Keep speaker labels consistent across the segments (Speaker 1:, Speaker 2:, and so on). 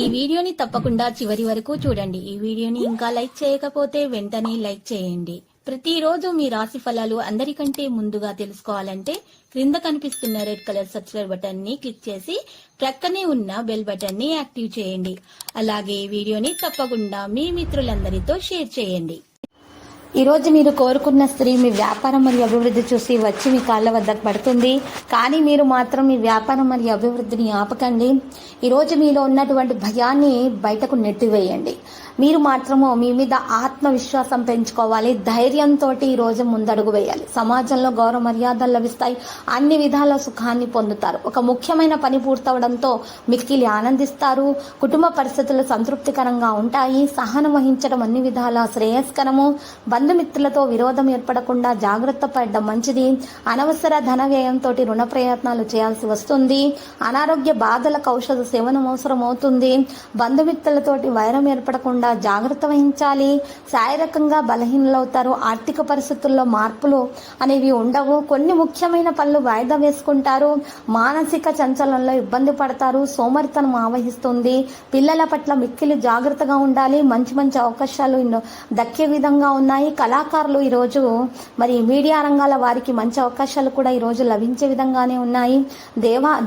Speaker 1: ఈ వీడియోని తప్పకుండా చివరి వరకు చూడండి. ఈ వీడియోని ఇంకా లైక్ చేయకపోతే వెంటనే లైక్ చేయండి. ప్రతిరోజు మీ రాశి ఫలాలు అందరికంటే ముందుగా తెలుసుకోవాలంటే క్రింద కనిపిస్తున్న రెడ్ కలర్ సబ్స్క్రైబ్ బటన్ ని క్లిక్ చేసి ప్రక్కనే ఉన్న బెల్ బటన్ ని యాక్టివ్ చేయండి. అలాగే ఈ వీడియోని తప్పకుండా మీ మిత్రులందరితో షేర్ చేయండి. ఈ రోజు మీరు కోరుకున్న స్త్రీ మీ వ్యాపారం మరియు అభివృద్ధి చూసి వచ్చి మీ కాళ్ళ వద్దకు పడుతుంది. కానీ మీరు మాత్రం మీ వ్యాపారం మరియు అభివృద్ధిని ఆపకండి. ఈరోజు మీలో ఉన్నటువంటి భయాన్ని బయటకు నెట్టివేయండి. మీరు మాత్రము మీ మీద ఆత్మవిశ్వాసం పెంచుకోవాలి. ధైర్యంతో ఈ రోజు ముందడుగు వేయాలి. సమాజంలో గౌరవ మర్యాదలు లభిస్తాయి. అన్ని విధాల సుఖాన్ని పొందుతారు. ఒక ముఖ్యమైన పని పూర్తవడంతో మిక్కిలి ఆనందిస్తారు. కుటుంబ పరిస్థితులు సంతృప్తికరంగా ఉంటాయి. సహనం వహించడం అన్ని విధాల శ్రేయస్కరము. బంధుమిత్రులతో విరోధం ఏర్పడకుండా జాగ్రత్త పడడం మంచిది. అనవసర ధన వ్యయంతో రుణ ప్రయత్నాలు చేయాల్సి వస్తుంది. అనారోగ్య బాధలకు ఔషధ సేవనం అవసరం అవుతుంది. బంధుమిత్రులతోటి వైరం ఏర్పడకుండా జాగ్రత్త వహించాలి. శారీరకంగా బలహీనలవుతారు. ఆర్థిక పరిస్థితుల్లో మార్పులు అనేవి ఉండవు. కొన్ని ముఖ్యమైన పనులు వాయిదా వేసుకుంటారు. మానసిక చంచలంలో ఇబ్బంది పడతారు. సోమరితనం ఆవహిస్తుంది. పిల్లల పట్ల మిక్కిలి జాగ్రత్తగా ఉండాలి. మంచి మంచి అవకాశాలు దక్కే విధంగా ఉన్నాయి. కళాకారులు ఈరోజు మరి మీడియా రంగాల వారికి మంచి అవకాశాలు కూడా ఈరోజు లభించే విధంగానే ఉన్నాయి.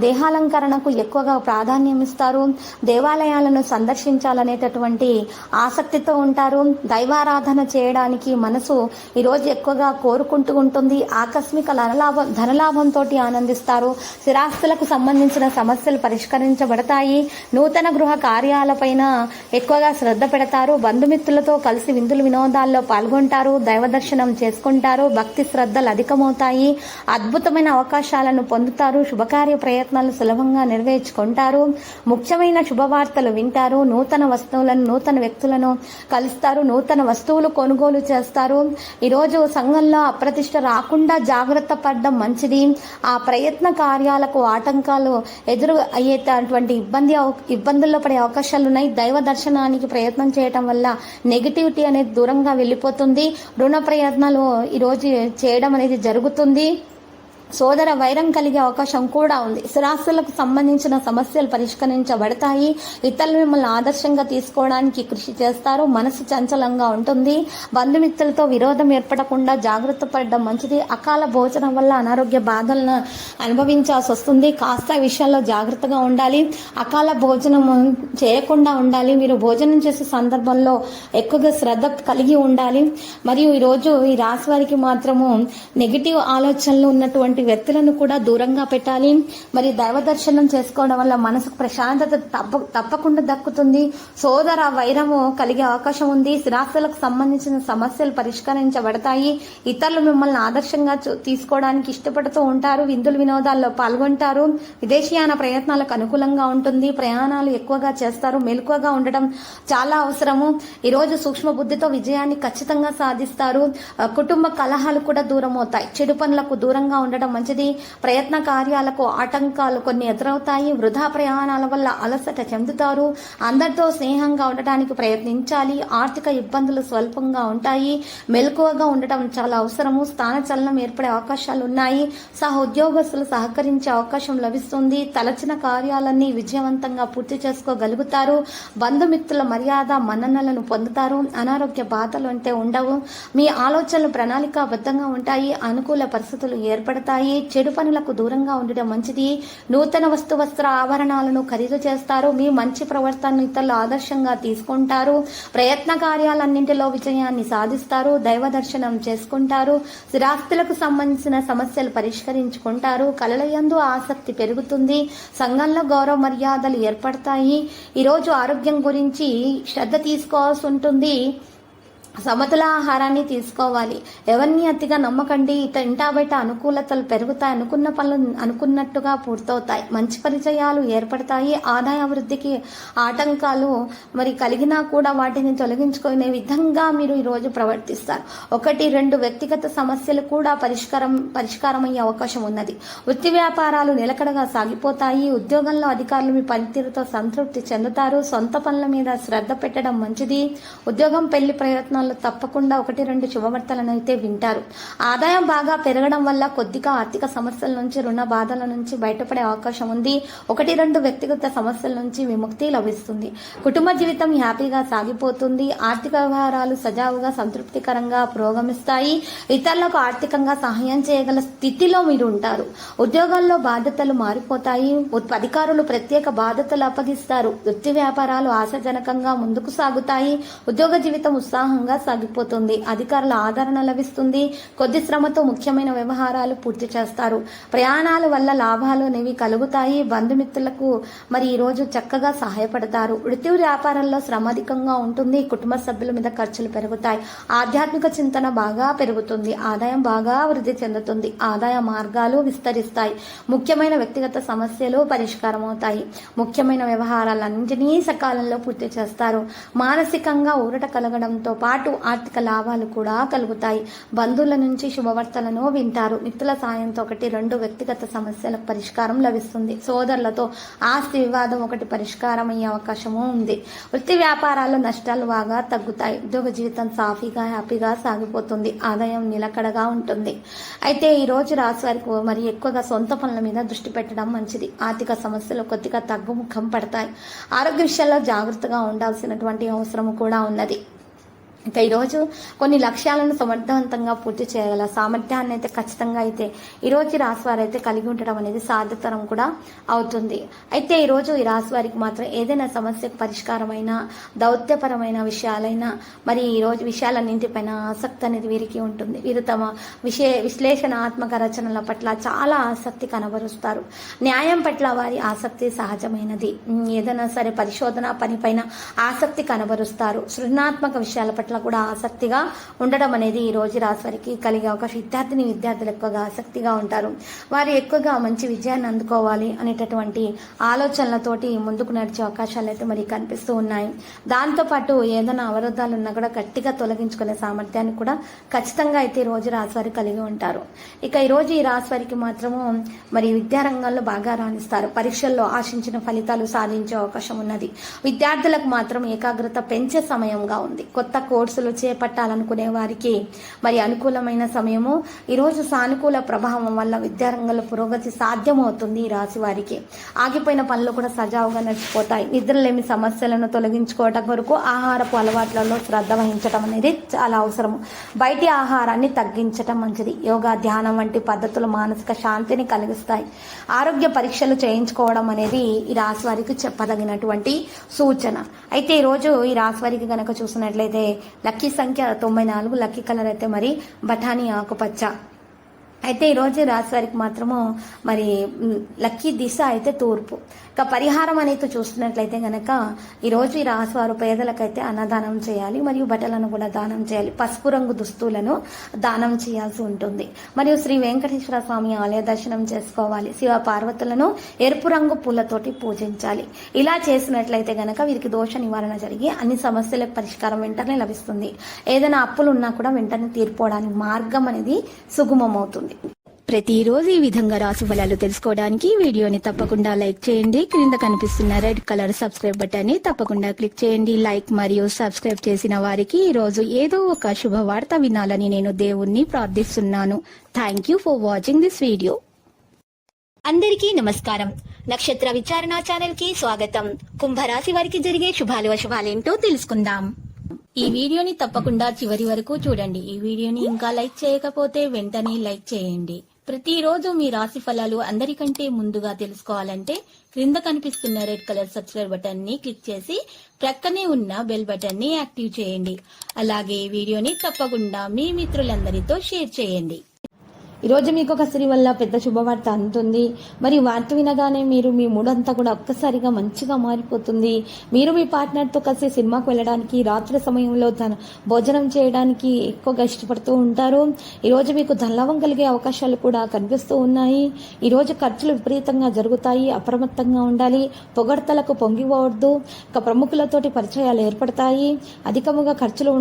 Speaker 1: దేహాలంకరణకు ఎక్కువగా ప్రాధాన్యం ఇస్తారు. దేవాలయాలను సందర్శించాలనేటటువంటి ఆసక్తితో ఉంటారు. దైవారాధన చేయడానికి మనసు ఈరోజు ఎక్కువగా కోరుకుంటూ ఉంటుంది. ఆకస్మిక ధనలాభంతో ఆనందిస్తారు. స్థిరాస్తులకు సంబంధించిన సమస్యలు పరిష్కరించబడతాయి. నూతన గృహ కార్యాలపైన ఎక్కువగా శ్రద్ధ పెడతారు. బంధుమిత్రులతో కలిసి విందులు వినోదాల్లో పాల్గొంటారు. దైవ దర్శనం చేసుకుంటారు. భక్తి శ్రద్ధలు అధికమవుతాయి. అద్భుతమైన అవకాశాలను పొందుతారు. శుభకార్య ప్రయత్నాలు సులభంగా నెరవేర్చుకుంటారు. ముఖ్యమైన శుభవార్తలు వింటారు. నూతన వస్తువులను నూతన వ్యక్తులను కలుస్తారు. నూతన వస్తువులు కొనుగోలు చేస్తారు. ఈరోజు సంఘంలో అప్రతిష్ట రాకుండా జాగ్రత్త పడడం మంచిది. ఆ ప్రయత్న కార్యాలకు ఆటంకాలు ఎదురు అయ్యేటటువంటి ఇబ్బందుల్లో పడే అవకాశాలు ఉన్నాయి. దైవ దర్శనానికి ప్రయత్నం చేయటం వల్ల నెగిటివిటీ అనేది దూరంగా వెళ్ళిపోతుంది. రుణ ప్రయత్నాలు ఈరోజు చేయడం అనేది జరుగుతుంది. సోదర వైరం కలిగే అవకాశం కూడా ఉంది. స్థిరాస్తులకు సంబంధించిన సమస్యలు పరిష్కరించబడతాయి. ఇతరులు మిమ్మల్ని ఆదర్శంగా తీసుకోవడానికి కృషి చేస్తారు. మనసు చంచలంగా ఉంటుంది. బంధుమిత్రులతో విరోధం ఏర్పడకుండా జాగ్రత్త పడడం మంచిది. అకాల భోజనం వల్ల అనారోగ్య బాధలను అనుభవించాల్సి వస్తుంది. కాస్త విషయాల్లో జాగ్రత్తగా ఉండాలి. అకాల భోజనం చేయకుండా ఉండాలి. మీరు భోజనం చేసే సందర్భంలో ఎక్కువగా శ్రద్ధ కలిగి ఉండాలి. మరియు ఈరోజు ఈ రాశి వారికి మాత్రము నెగిటివ్ ఆలోచనలు ఉన్నటువంటి వ్యక్తులను కూడా దూరంగా పెట్టాలి. మరి దైవ దర్శనం చేసుకోవడం వల్ల మనసుకు ప్రశాంతత తప్పకుండా దక్కుతుంది. సోదర వైరము కలిగే అవకాశం ఉంది. స్థిరాస్తులకు సంబంధించిన సమస్యలు పరిష్కరించబడతాయి. ఇతరులు మిమ్మల్ని ఆదర్శంగా తీసుకోవడానికి ఇష్టపడుతూ ఉంటారు. విందులు వినోదాల్లో పాల్గొంటారు. విదేశీయాన ప్రయత్నాలకు అనుకూలంగా ఉంటుంది. ప్రయాణాలు ఎక్కువగా చేస్తారు. మెలకువగా ఉండడం చాలా అవసరము. ఈరోజు సూక్ష్మ బుద్ధితో విజయాన్ని ఖచ్చితంగా సాధిస్తారు. కుటుంబ కలహాలు కూడా దూరం అవుతాయి. చెడు పనులకు దూరంగా ఉండడం మంచిది. ప్రయత్న కార్యాలకు ఆటంకాలు కొన్ని ఎదురవుతాయి. వృధా ప్రయాణాల వల్ల అలసట చెందుతారు. అందరితో స్నేహంగా ఉండటానికి ప్రయత్నించాలి. ఆర్థిక ఇబ్బందులు స్వల్పంగా ఉంటాయి. మెలకువగా ఉండటం చాలా అవసరము. స్థానచలనం ఏర్పడే అవకాశాలు ఉన్నాయి. ఉద్యోగస్తులు సహకరించే అవకాశం లభిస్తుంది. తలచిన కార్యాలన్నీ విజయవంతంగా పూర్తి చేసుకోగలుగుతారు. బంధుమిత్రుల మర్యాద మన్ననలను పొందుతారు. అనారోగ్య బాధలు అంటే ఉండవు. మీ ఆలోచనలు ప్రణాళికాబద్ధంగా ఉంటాయి. అనుకూల పరిస్థితులు ఏర్పడతాయి. చెడు పనులకు దూరంగా ఉండడం మంచిది. నూతన వస్త్ర ఆభరణాలను ఖరీదు చేస్తారు. మీ మంచి ప్రవర్తనను ఇతరులు ఆదర్శంగా తీసుకుంటారు. ప్రయత్న కార్యాలన్నింటిలో విజయాన్ని సాధిస్తారు. దైవ దర్శనం చేసుకుంటారు. స్థిరాస్తులకు సంబంధించిన సమస్యలు పరిష్కరించుకుంటారు. కళలయందు ఆసక్తి పెరుగుతుంది. సంఘంలో గౌరవ మర్యాదలు ఏర్పడతాయి. ఈరోజు ఆరోగ్యం గురించి శ్రద్ధ తీసుకోవాల్సి ఉంటుంది. సమతుల ఆహారాన్ని తీసుకోవాలి. ఎవరిని అతిగా నమ్మకండి. ఇంటా బయట అనుకూలతలు పెరుగుతాయి. అనుకున్న పనులు అనుకున్నట్టుగా పూర్తవుతాయి. మంచి పరిచయాలు ఏర్పడతాయి. ఆదాయ వృద్ధికి ఆటంకాలు మరి కలిగినా కూడా వాటిని తొలగించుకునే విధంగా మీరు ఈరోజు ప్రవర్తిస్తారు. 1-2 వ్యక్తిగత సమస్యలు కూడా పరిష్కారమయ్యే అవకాశం ఉన్నది. వృత్తి వ్యాపారాలు నిలకడగా సాగిపోతాయి. ఉద్యోగంలో అధికారులు మీ పనితీరుతో సంతృప్తి చెందుతారు. సొంత పనుల మీద శ్రద్ధ పెట్టడం మంచిది. ఉద్యోగం పెళ్లి ప్రయత్నాలు
Speaker 2: దినాల్లో తప్పకుండా 1-2 శుభవార్తలను అయితే వింటారు. ఆదాయం బాగా పెరగడం వల్ల కొద్దిగా ఆర్థిక సమస్యల నుంచి, రుణ బాధల నుంచి బయటపడే అవకాశం ఉంది. 1-2 వ్యక్తిగత సమస్యల నుంచి విముక్తి లభిస్తుంది. కుటుంబ జీవితం హ్యాపీగా సాగిపోతుంది. ఆర్థిక వ్యవహారాలు సజావుగా సంతృప్తికరంగా పురోగమిస్తాయి. ఇతరులకు ఆర్థికంగా సహాయం చేయగల స్థితిలో మీరు ఉంటారు. ఉద్యోగాల్లో బాధ్యతలు మారిపోతాయి. అధికారులు ప్రత్యేక బాధ్యతలు అప్పగిస్తారు. వృత్తి వ్యాపారాలు ఆశాజనకంగా ముందుకు సాగుతాయి. ఉద్యోగ జీవితం ఉత్సాహంగా సాగిపోతుంది. అధికారుల ఆదరణ లభిస్తుంది. కొద్ది శ్రమతో ముఖ్యమైన వ్యవహారాలు పూర్తి చేస్తారు. ప్రయాణాల వల్ల లాభాలు అనేవి కలుగుతాయి. బంధుమిత్రులకు మరి ఈ రోజు చక్కగా సహాయపడతారు. వృత్తి వ్యాపారంలో శ్రమ అధికంగా ఉంటుంది. కుటుంబ సభ్యుల మీద ఖర్చులు పెరుగుతాయి. ఆధ్యాత్మిక చింతన బాగా పెరుగుతుంది. ఆదాయం బాగా వృద్ధి చెందుతుంది. ఆదాయ మార్గాలు విస్తరిస్తాయి. ముఖ్యమైన వ్యక్తిగత సమస్యలు పరిష్కారం అవుతాయి. ముఖ్యమైన వ్యవహారాలన్నింటినీ సకాలంలో పూర్తి చేస్తారు. మానసికంగా ఊరట కలగడంతో పాటు ఆర్థిక లాభాలు కూడా కలుగుతాయి. బంధువుల నుంచి శుభవార్తలను వింటారు. మిత్రుల సాయంతో 1-2 వ్యక్తిగత సమస్యలకు పరిష్కారం లభిస్తుంది. సోదరులతో ఆస్తి వివాదం ఒకటి పరిష్కారం అయ్యే అవకాశము ఉంది. వృత్తి వ్యాపారాల్లో నష్టాలు బాగా తగ్గుతాయి. ఉద్యోగ జీవితం సాఫీగా హ్యాపీగా సాగిపోతుంది. ఆదాయం నిలకడగా ఉంటుంది. అయితే ఈ రోజు రాశి వారికి మరి ఎక్కువగా సొంత పనుల మీద దృష్టి పెట్టడం మంచిది. ఆర్థిక సమస్యలు కొద్దిగా తగ్గుముఖం పడతాయి. ఆరోగ్య విషయాల్లో జాగ్రత్తగా ఉండాల్సినటువంటి అవసరం కూడా ఉన్నది. ఇంకా ఈరోజు కొన్ని లక్ష్యాలను సమర్థవంతంగా పూర్తి చేయగల సామర్థ్యాన్ని అయితే ఖచ్చితంగా అయితే ఈరోజు రాశి వారు అయితే కలిగి ఉండడం అనేది సాధ్యతరం కూడా అవుతుంది. అయితే ఈరోజు ఈ రాశి వారికి మాత్రం ఏదైనా సమస్యకు పరిష్కారమైన దౌత్యపరమైన విషయాలైనా మరి ఈరోజు విషయాలన్నింటిపైన ఆసక్తి అనేది వీరికి ఉంటుంది. వీరు తమ విశ్లేషణాత్మక రచనల పట్ల చాలా ఆసక్తి కనబరుస్తారు. న్యాయం పట్ల వారి ఆసక్తి సహజమైనది. ఏదైనా సరే పరిశోధన పనిపైన ఆసక్తి కనబరుస్తారు. సృజనాత్మక విషయాల పట్ల కూడా ఆసక్తిగా ఉండడం అనేది ఈ రోజు రాశి వారికి కలిగే అవకాశం. విద్యార్థులు ఎక్కువగా ఆసక్తిగా ఉంటారు. వారు ఎక్కువగా మంచి విజయాన్ని అందుకోవాలి అనేటటువంటి ఆలోచనలతోటి ముందుకు నడిచే అవకాశాలు అయితే మరి కనిపిస్తూ ఉన్నాయి. దాంతోపాటు ఏదైనా అవరోధాలు ఉన్నా కూడా గట్టిగా తొలగించుకునే సామర్థ్యాన్ని కూడా ఖచ్చితంగా అయితే ఈ రోజు రాశి వారు కలిగి ఉంటారు. ఇక ఈ రోజు ఈ రాశి వారికి మాత్రము మరి విద్యారంగంలో బాగా రాణిస్తారు. పరీక్షల్లో ఆశించిన ఫలితాలు సాధించే అవకాశం ఉన్నది. విద్యార్థులకు మాత్రం ఏకాగ్రత పెంచే సమయంగా ఉంది. కొత్త కోర్సులు చేపట్టాలనుకునే వారికి మరి అనుకూలమైన సమయము. ఈరోజు సానుకూల ప్రభావం వల్ల విద్యారంగంలో పురోగతి సాధ్యమవుతుంది. ఈ రాశి వారికి ఆగిపోయిన పనులు కూడా సజావుగా నడిచిపోతాయి. నిద్రలేమి సమస్యలను తొలగించుకోవటం కొరకు ఆహారపు అలవాట్లలో శ్రద్ధ వహించడం అనేది చాలా అవసరం. బయటి ఆహారాన్ని తగ్గించటం మంచిది. యోగా, ధ్యానం వంటి పద్ధతులు మానసిక శాంతిని కలిగిస్తాయి. ఆరోగ్య పరీక్షలు చేయించుకోవడం అనేది ఈ రాశి వారికి చెప్పదగినటువంటి సూచన. అయితే ఈరోజు ఈ రాశి వారికి కనుక చూసినట్లయితే లక్కీ సంఖ్య 94, లక్కీ కలర్ అయితే మరి బఠానీ ఆకుపచ్చ. అయితే ఈరోజు రాశి వారికి మాత్రము మరి లక్కీ దిశ అయితే తూర్పు. ఇక పరిహారం అనేది చూస్తున్నట్లయితే గనక ఈరోజు ఈ రాశి వారు పేదలకైతే అన్నదానం చేయాలి. మరియు బట్టలను కూడా దానం చేయాలి. పసుపు రంగు దుస్తులను దానం చేయాల్సి ఉంటుంది. మరియు శ్రీ వెంకటేశ్వర స్వామి ఆలయ దర్శనం చేసుకోవాలి. శివ పార్వతులను ఎరుపు రంగు పూలతోటి పూజించాలి. ఇలా చేసినట్లయితే గనక వీరికి దోష నివారణ జరిగి అన్ని సమస్యలకు పరిష్కారం వెంటనే లభిస్తుంది. ఏదైనా అప్పులు ఉన్నా కూడా వెంటనే తీర్పోవడానికి మార్గం అనేది సుగమం అవుతుంది.
Speaker 1: ప్రతిరోజు ఈ విధంగా రాశి ఫలాలు తెలుసుకోవడానికి వీడియోని తప్పకుండా లైక్ చేయండి. క్రింద కనిపిస్తున్న రెడ్ కలర్ సబ్స్క్రైబ్ బటన్ ని తప్పకుండా క్లిక్ చేయండి. లైక్ మరియు సబ్స్క్రైబ్ చేసిన వారికి ఈ రోజు ఏదో ఒక శుభవార్త వినాలని నేను దేవుణ్ణి ప్రార్థిస్తున్నాను. Thank you for watching this video. అందరికీ నమస్కారం. నక్షత్ర విచారణ ఛానల్ కి స్వాగతం. కుంభరాశి వారికి జరిగే శుభాలు అశుభాలేంటో తెలుసుకుందాం. ఈ వీడియోని తప్పకుండా చివరి వరకు చూడండి. ఈ వీడియోని ఇంకా లైక్ చేయకపోతే వెంటనే లైక్ చేయండి. ప్రతిరోజు మీ రాశి ఫలాలు అందరికంటే ముందుగా తెలుసుకోవాలంటే క్రింద కనిపిస్తున్న రెడ్ కలర్ సబ్స్క్రైబ్ బటన్ ని క్లిక్ చేసి ప్రక్కనే ఉన్న బెల్ బటన్ ని యాక్టివ్ చేయండి. అలాగే ఈ వీడియోని తప్పకుండా మీ మిత్రులందరితో షేర్ చేయండి.
Speaker 2: ఈరోజు మీకు ఒక స్త్రీ వల్ల పెద్ద శుభవార్త అందుతుంది. మరి వార్త వినగానే మీ మూడంతా కూడా ఒక్కసారిగా మంచిగా మారిపోతుంది. మీరు మీ పార్ట్నర్తో కలిసి సినిమాకు వెళ్ళడానికి, రాత్రి సమయంలో భోజనం చేయడానికి ఎక్కువగా ఇష్టపడుతూ ఉంటారు. ఈరోజు మీకు ధనలాభం కలిగే అవకాశాలు కూడా కనిపిస్తూ ఉన్నాయి. ఈరోజు ఖర్చులు విపరీతంగా జరుగుతాయి. అప్రమత్తంగా ఉండాలి. పొగడ్తలకు పొంగిపోవద్దు. ఇక ప్రముఖులతోటి పరిచయాలు ఏర్పడతాయి. అధికముగా ఖర్చులు